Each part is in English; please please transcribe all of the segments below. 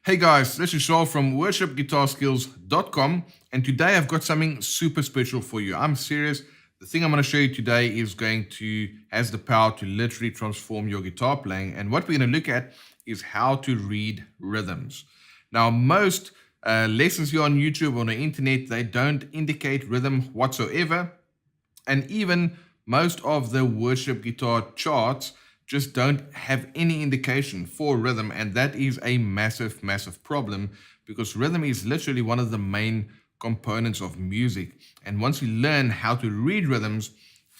Hey guys, this is Shaw from worshipguitarskills.com, and today I've got something super special for you. I'm serious. The thing I'm going to show you today has the power to literally transform your guitar playing, and what we're going to look at is how to read rhythms. Now, most lessons here on YouTube or on the internet, they don't indicate rhythm whatsoever, and even most of the worship guitar charts just don't have any indication for rhythm, and that is a massive problem, because rhythm is literally one of the main components of music. And once you learn how to read rhythms,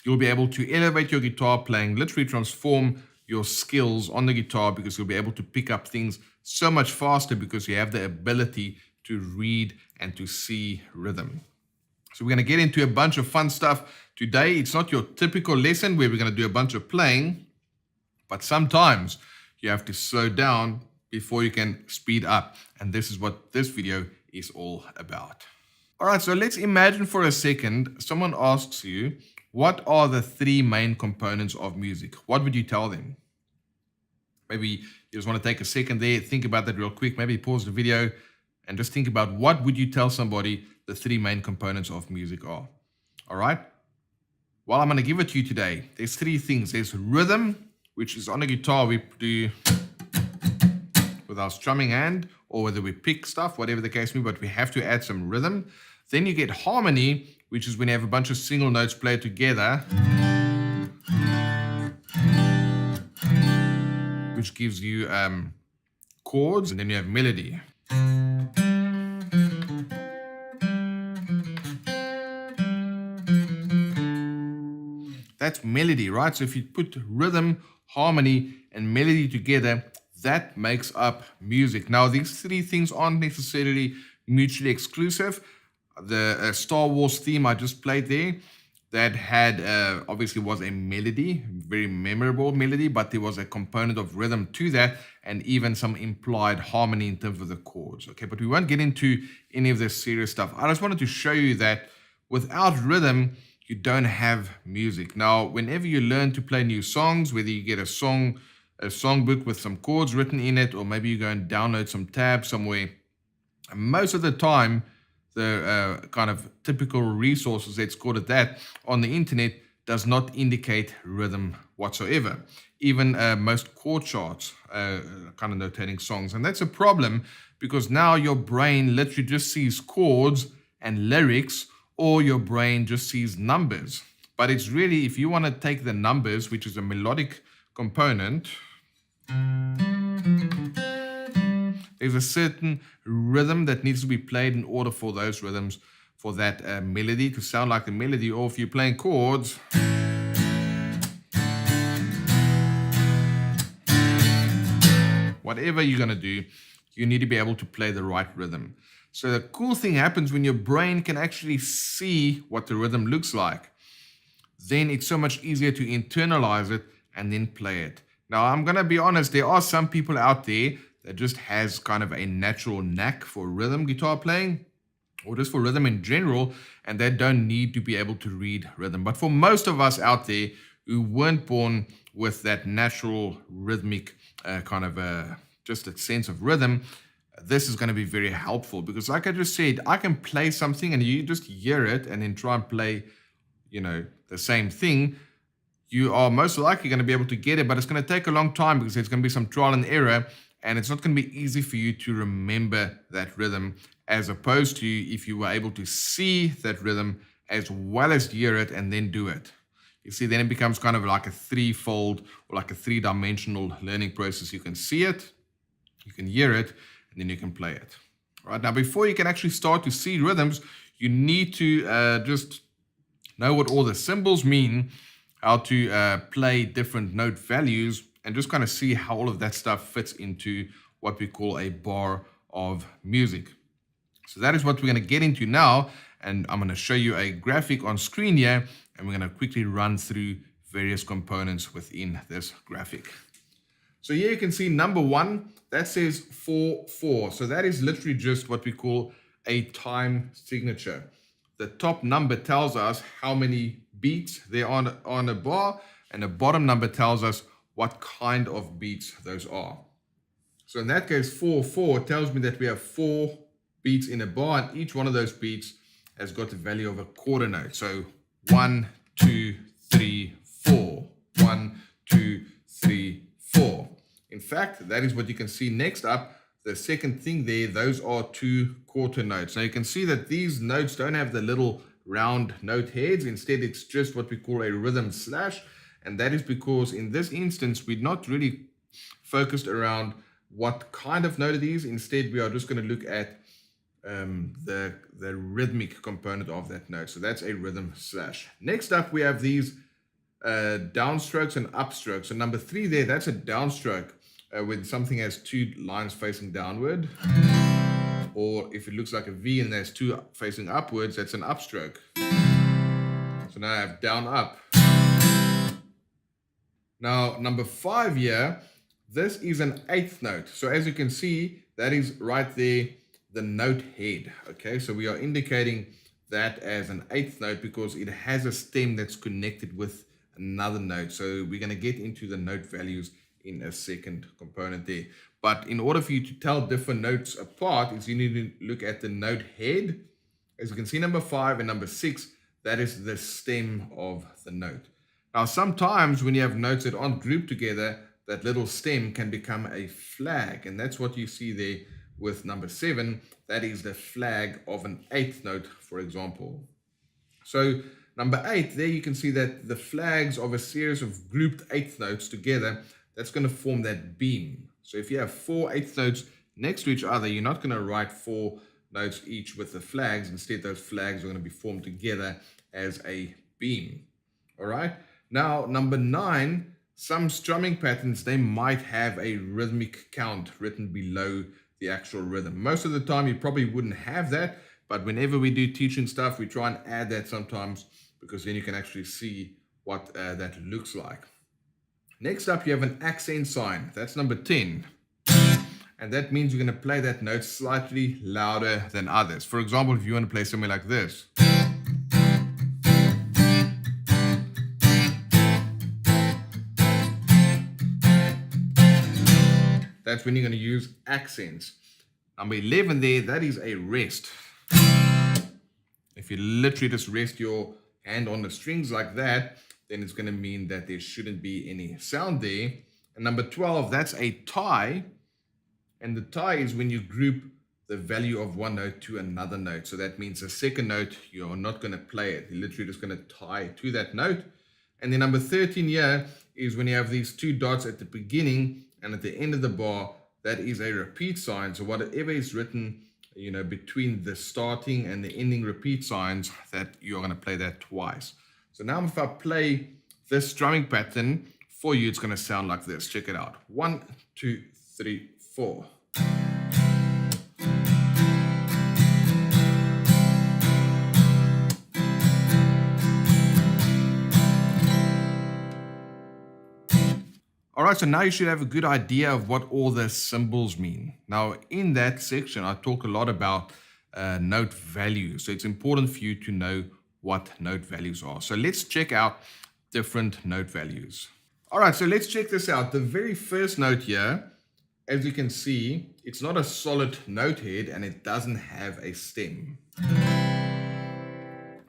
you'll be able to elevate your guitar playing, literally transform your skills on the guitar, because you'll be able to pick up things so much faster because you have the ability to read and to see rhythm. So we're going to get into a bunch of fun stuff today. It's not your typical lesson where we're going to do a bunch of playing, but sometimes you have to slow down before you can speed up. And this is what this video is all about. All right, so let's imagine for a second, someone asks you, what are the three main components of music? What would you tell them? Maybe you just want to take a second there, think about that real quick, maybe pause the video and just think about what would you tell somebody the three main components of music are. All right? Well, I'm going to give it to you today. There's three things. There's rhythm, which is on a guitar we do with our strumming hand, or whether we pick stuff, whatever the case may be, but we have to add some rhythm. Then you get harmony, which is when you have a bunch of single notes played together, which gives you chords, and then you have melody. That's melody, right? So if you put rhythm, harmony, and melody together, that makes up music. Now, these three things aren't necessarily mutually exclusive. The Star Wars theme I just played there, that had obviously was a melody, very memorable melody, but there was a component of rhythm to that, and even some implied harmony in terms of the chords. Okay, but we won't get into any of this serious stuff. I just wanted to show you that without rhythm, you don't have music. Now, whenever you learn to play new songs, whether you get a songbook with some chords written in it, or maybe you go and download some tabs somewhere, most of the time, the kind of typical resources, let's call it that, on the internet does not indicate rhythm whatsoever. Even most chord charts kind of notating songs. And that's a problem, because now your brain literally just sees chords and lyrics, or your brain just sees numbers. But it's really, if you want to take the numbers, which is a melodic component, there's a certain rhythm that needs to be played in order for those rhythms, for that melody to sound like the melody. Or if you're playing chords, whatever you're going to do, you need to be able to play the right rhythm. So the cool thing happens when your brain can actually see what the rhythm looks like. Then it's so much easier to internalize it and then play it. Now, I'm going to be honest, there are some people out there that just has kind of a natural knack for rhythm guitar playing, or just for rhythm in general, and they don't need to be able to read rhythm. But for most of us out there who weren't born with that natural rhythmic kind of just a sense of rhythm, this is going to be very helpful, because like I just said, I can play something and you just hear it and then try and play, the same thing. You are most likely going to be able to get it, but it's going to take a long time, because there's going to be some trial and error, and it's not going to be easy for you to remember that rhythm, as opposed to if you were able to see that rhythm as well as hear it and then do it. You see, then it becomes kind of like a threefold, or like a three-dimensional learning process. You can see it, you can hear it, and then you can play it. All right, now before you can actually start to see rhythms, you need to just know what all the symbols mean, how to play different note values, and just kind of see how all of that stuff fits into what we call a bar of music. So that is what we're going to get into now, and I'm going to show you a graphic on screen here, and we're going to quickly run through various components within this graphic. So here you can see number 1, that says 4/4. So that is literally just what we call a time signature. The top number tells us how many beats there are on a bar, and the bottom number tells us what kind of beats those are. So in that case, 4, 4 tells me that we have 4 beats in a bar, and each one of those beats has got the value of a quarter note. So 1, 2, 3, 4. 1, 2, 3, 4. In fact, that is what you can see next up. The second thing there, those are 2 quarter notes. Now you can see that these notes don't have the little round note heads. Instead, it's just what we call a rhythm slash. And that is because in this instance, we're not really focused around what kind of note it is. Instead, we are just going to look at the rhythmic component of that note. So that's a rhythm slash. Next up, we have these downstrokes and upstrokes. So number 3 there, that's a downstroke when something has 2 lines facing downward. Or if it looks like a V and there's 2 facing upwards, that's an upstroke. So now I have down, up. Now, number 5 here, this is an 8th note. So as you can see, that is right there, the note head. Okay, so we are indicating that as an 8th note because it has a stem that's connected with another note. So we're going to get into the note values in a second component there. But in order for you to tell different notes apart, is you need to look at the note head. As you can see, number 5 and number 6, that is the stem of the note. Now, sometimes when you have notes that aren't grouped together, that little stem can become a flag. And that's what you see there with number 7. That is the flag of an 8th note, for example. So number 8, there you can see that the flags of a series of grouped 8th notes together, that's going to form that beam. So if you have 4 8th notes next to each other, you're not going to write 4 notes each with the flags. Instead, those flags are going to be formed together as a beam. All right. Now, number 9, some strumming patterns, they might have a rhythmic count written below the actual rhythm. Most of the time, you probably wouldn't have that. But whenever we do teaching stuff, we try and add that sometimes because then you can actually see what that looks like. Next up, you have an accent sign. That's number 10. And that means you're going to play that note slightly louder than others. For example, if you want to play something like this. That's when you're going to use accents. Number 11 there, that is a rest. If you literally just rest your hand on the strings like that, then it's going to mean that there shouldn't be any sound there. And number 12, that's a tie. And the tie is when you group the value of one note to another note. So that means the second note, you're not going to play it. You're literally just going to tie to that note. And then number 13 here is when you have these 2 dots at the beginning and at the end of the bar, that is a repeat sign. So whatever is written, between the starting and the ending repeat signs, that you're going to play that twice. So now if I play this strumming pattern for you, it's going to sound like this. Check it out. 1, 2, 3, 4. All right, so now you should have a good idea of what all the symbols mean. Now, in that section, I talk a lot about note values. So it's important for you to know what note values are. So let's check out different note values. All right, so let's check this out. The very first note here, as you can see, it's not a solid note head and it doesn't have a stem.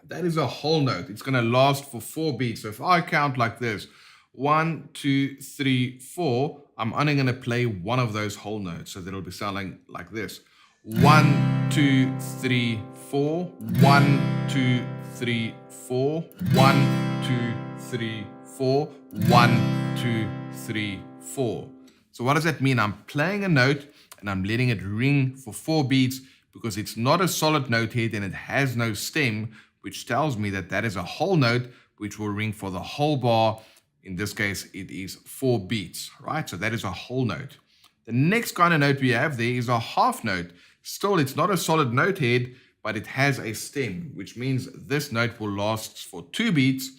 That is a whole note. It's going to last for 4 beats. So if I count like this, 1, 2, 3, 4, I'm only going to play one of those whole notes. So that it'll be sounding like this. 1, 2, 3, 4. 1, 2, 3, 4. 1, 2, 3, 4. 1, 2, 3, 4. So what does that mean? I'm playing a note and I'm letting it ring for 4 beats because it's not a solid note head and it has no stem, which tells me that that is a whole note which will ring for the whole bar. In this case, it is 4 beats, right? So that is a whole note. The next kind of note we have there is a half note. Still, it's not a solid note head, but it has a stem, which means this note will last for 2 beats.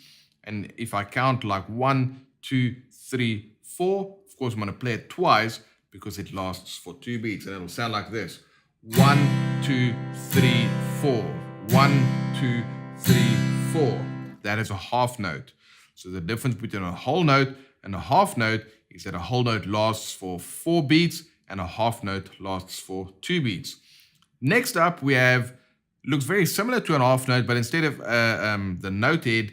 And if I count like 1, 2, 3, 4, of course, I'm going to play it twice because it lasts for 2 beats. And it'll sound like this. 1, 2, 3, 4. 1, 2, 3, 4. That is a half note. So the difference between a whole note and a half note is that a whole note lasts for 4 beats and a half note lasts for 2 beats. Next up, we have, looks very similar to an half note, but instead of the note head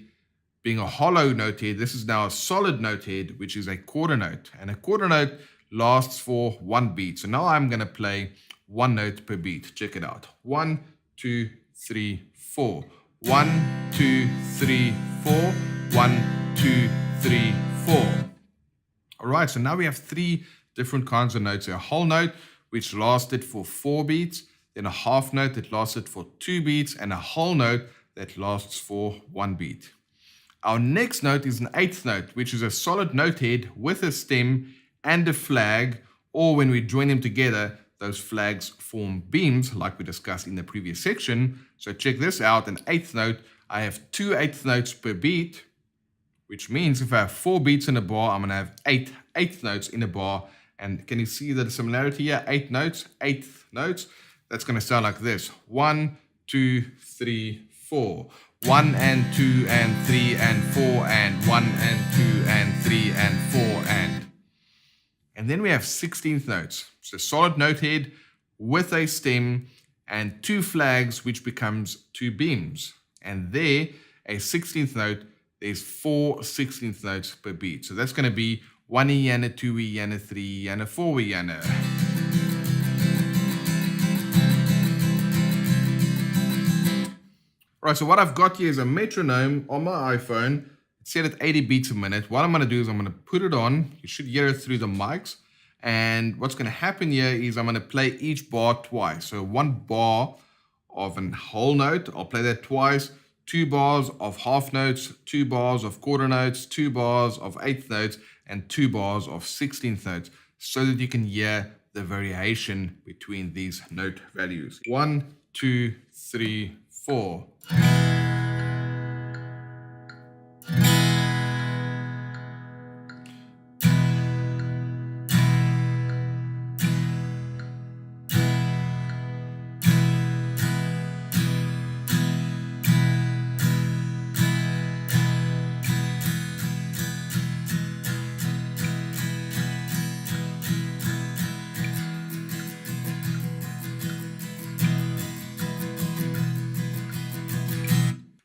being a hollow note head, this is now a solid note head, which is a quarter note. And a quarter note lasts for 1 beat. So now I'm going to play 1 note per beat. Check it out. 1, 2, 3, 4. 1, 2, 3, 4. 1, 2, 3, 4. All right, so now we have 3 different kinds of notes. A whole note, which lasted for 4 beats, then a half note that lasted for 2 beats, and a whole note that lasts for 1 beat. Our next note is an 8th note, which is a solid note head with a stem and a flag, or when we join them together, those flags form beams, like we discussed in the previous section. So check this out, an 8th note, I have 2 8th notes per beat, which means if I have 4 beats in a bar, I'm going to have 8 8th notes in a bar. And can you see the similarity here? 8 notes, 8th notes. That's going to sound like this. 1, 2, 3, 4. 1 and 2 and 3 and 4 and 1 and 2 and 3 and 4 and. And then we have 16th notes. So solid note head with a stem and 2 flags, which becomes 2 beams. And there, a 16th note, there's 4 16th notes per beat. So that's going to be 1E and a 2E and a 3E and a 4E and a. All right, so what I've got here is a metronome on my iPhone. It's set at 80 beats a minute. What I'm going to do is I'm going to put it on. You should hear it through the mics. And what's going to happen here is I'm going to play each bar twice. So 1 bar of a whole note, I'll play that twice. 2 bars of half notes, 2 bars of quarter notes, 2 bars of 8th notes, and 2 bars of 16th notes, so that you can hear the variation between these note values. 1, 2, 3, 4.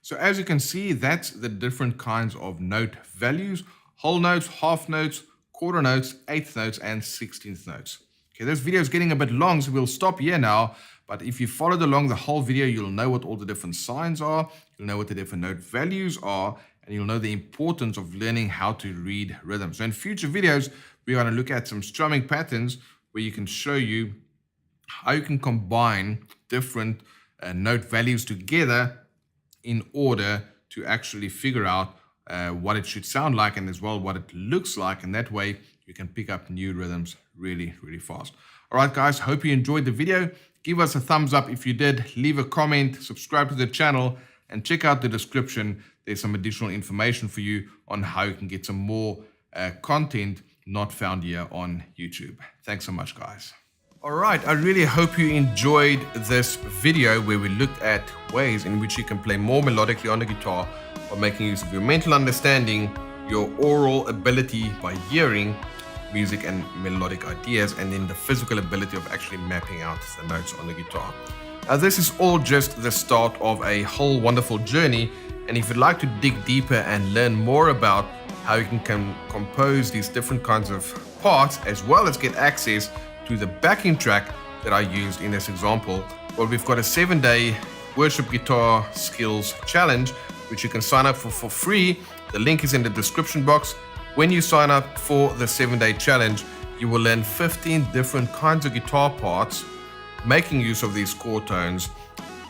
So as you can see, that's the different kinds of note values: whole notes, half notes, quarter notes, 8th notes, and 16th notes. Okay, this video is getting a bit long, so we'll stop here now. But if you followed along the whole video, you'll know what all the different signs are, you'll know what the different note values are, and you'll know the importance of learning how to read rhythm. So in future videos, we're going to look at some strumming patterns where you can show you how you can combine different note values together in order to actually figure out what it should sound like, and as well what it looks like, and that way you can pick up new rhythms really, really fast. All right, guys, hope you enjoyed the video. Give us a thumbs up if you did, leave a comment, subscribe to the channel, and check out the description. There's some additional information for you on how you can get some more content not found here on YouTube. Thanks so much, guys. All right, I really hope you enjoyed this video where we looked at ways in which you can play more melodically on the guitar by making use of your mental understanding, your oral ability by hearing music and melodic ideas, and then the physical ability of actually mapping out the notes on the guitar. Now, this is all just the start of a whole wonderful journey, and if you'd like to dig deeper and learn more about how you can compose these different kinds of parts, as well as get access to the backing track that I used in this example, well, we've got a 7-day worship guitar skills challenge, which you can sign up for free. The link is in the description box. When you sign up for the 7-day challenge, you will learn 15 different kinds of guitar parts, making use of these chord tones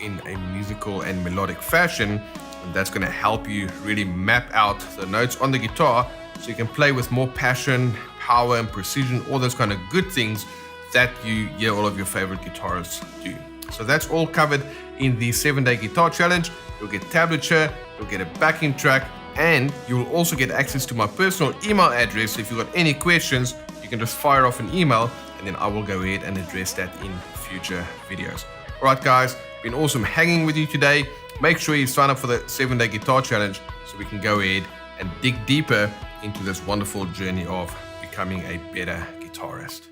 in a musical and melodic fashion. And that's going to help you really map out the notes on the guitar so you can play with more passion, power, and precision, all those kind of good things that you hear all of your favorite guitarists do. So that's all covered in the 7-day guitar challenge. You'll get tablature, you'll get a backing track, and you will also get access to my personal email address. So if you've got any questions, you can just fire off an email, and then I will go ahead and address that in future videos. All right, guys, been awesome hanging with you today. Make sure you sign up for the 7-day guitar challenge so we can go ahead and dig deeper into this wonderful journey of becoming a better guitarist.